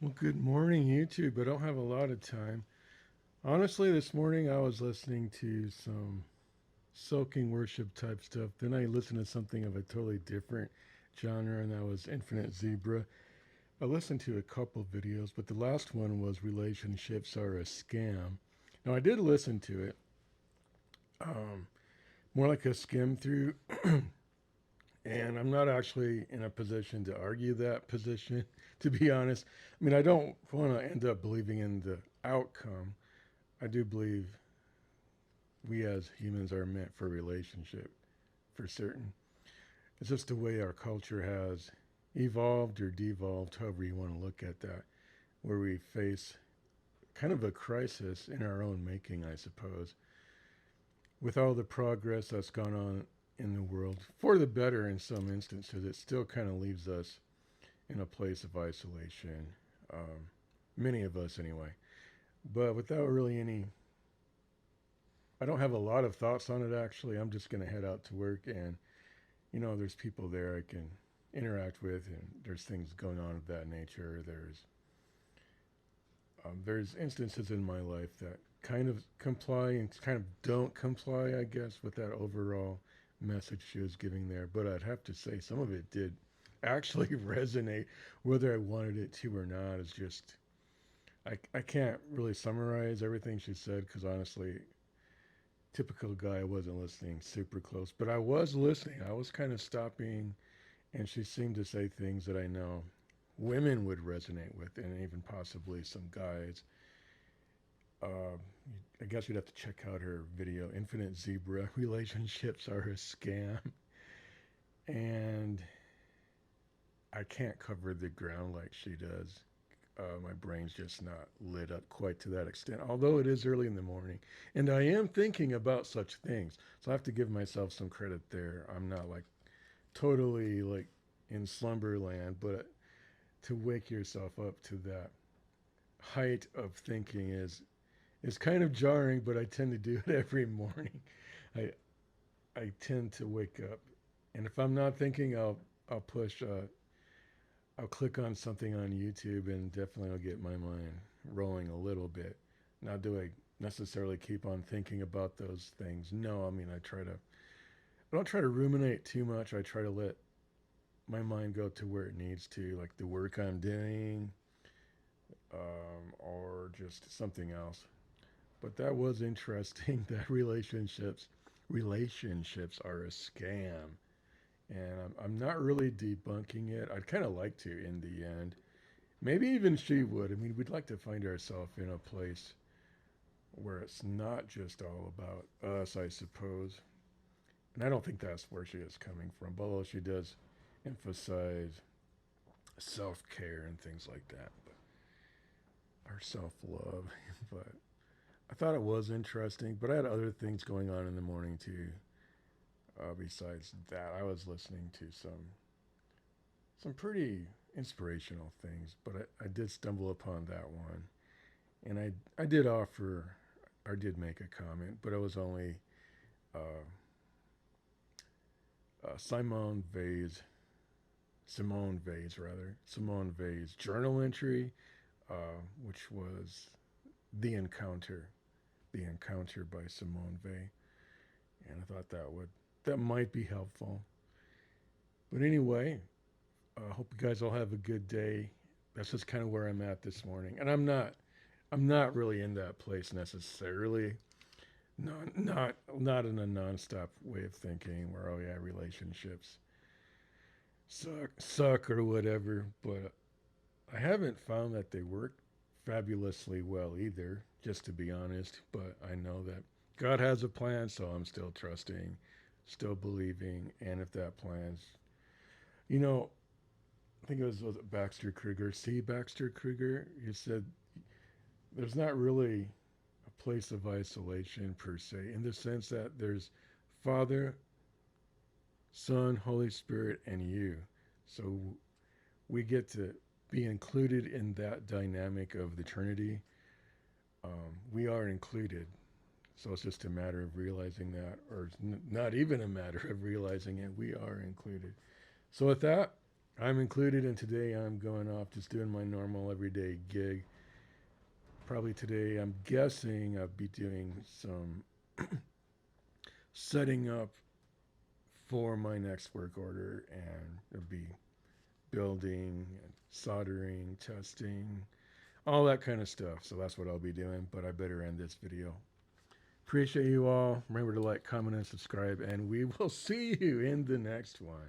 Well, good morning, YouTube. I don't have a lot of time. Honestly, this morning I was listening to some soaking worship type stuff. Then I listened to something of a totally different genre, and that was Infinite Zebra. I listened to a couple videos, but the last one was Relationships Are a Scam. Now, I did listen to it, um, more like a skim through, and I'm not actually in a position to argue that position, to be honest. I mean, I don't want to end up believing in the outcome. I do believe we as humans are meant for relationship for certain. It's just the way our culture has evolved or devolved, however you want to look at that, where we face kind of a crisis in our own making, I suppose, with all the progress that's gone on in the world for the better in some instances. It still kind of leaves us in a place of isolation, um, many of us anyway, but without really any. I don't have a lot of thoughts on it actually. I'm just going to head out to work, and there's people there I can interact with, and there's things going on of that nature. There's instances in my life that kind of comply and kind of don't comply, I guess, with that overall message she was giving there. But I'd have to say some of it did actually resonate, whether I wanted it to or not. It's just I can't really summarize everything she said because honestly, typical guy, I wasn't listening super close, but I was listening. I was kind of stopping, and she seemed to say things that I know women would resonate with, and even possibly some guys. Uh, I guess you'd have to check out her video, Infinite Zebra Relationships Are a Scam. And I can't cover the ground like she does. My brain's just not lit up quite to that extent, although it is early in the morning. And I am thinking about such things. So I have to give myself some credit there. I'm not like totally like in slumberland, but to wake yourself up to that height of thinking is kind of jarring, but I tend to do it every morning. I I tend to wake up, and if I'm not thinking, I'll push. I'll click on something on YouTube, and definitely I'll get my mind rolling a little bit. Now, do I necessarily keep on thinking about those things? No, I mean I try to. I don't try to ruminate too much. I try to let my mind go to where it needs to, like the work I'm doing, or just something else. But that was interesting. That relationships are a scam, and I'm not really debunking it. I'd kind of like to in the end. Maybe even she would. I mean, we'd like to find ourselves in a place where it's not just all about us, I suppose. And I don't think that's where she is coming from, although she does emphasize self care and things like that, but or self love. But I thought it was interesting, but I had other things going on in the morning too. Besides that, I was listening to some pretty inspirational things, but I did stumble upon that one, and I did offer, or did make a comment, but it was only uh, Simone Vay's journal entry, which was the encounter, the encounter by Simone Bay, and I thought that might be helpful. But anyway, I hope you guys all have a good day. That's just kind of where I'm at this morning, and I'm not really in that place necessarily. Not in a nonstop way of thinking where, oh yeah, relationships suck or whatever. But I haven't found that they work fabulously well either, just to be honest. But I know that God has a plan, so I'm still trusting, still believing, and if that plan's, you know, I think was it Baxter Kruger, C. Baxter Kruger. He said there's not really a place of isolation per se, in the sense that there's Father, Son, Holy Spirit, and you. So we get to be included in that dynamic of the Trinity. We are included. So it's just a matter of realizing that, or not even a matter of realizing it. We are included. So with that, I'm included, and today I'm going off just doing my normal everyday gig. Probably today, I'm guessing I'll be doing some setting up for my next work order, and it'll be building, soldering, testing, all that kind of stuff. So that's what I'll be doing, but I better end this video. Appreciate you all. Remember to like, comment, and subscribe, and we will see you in the next one.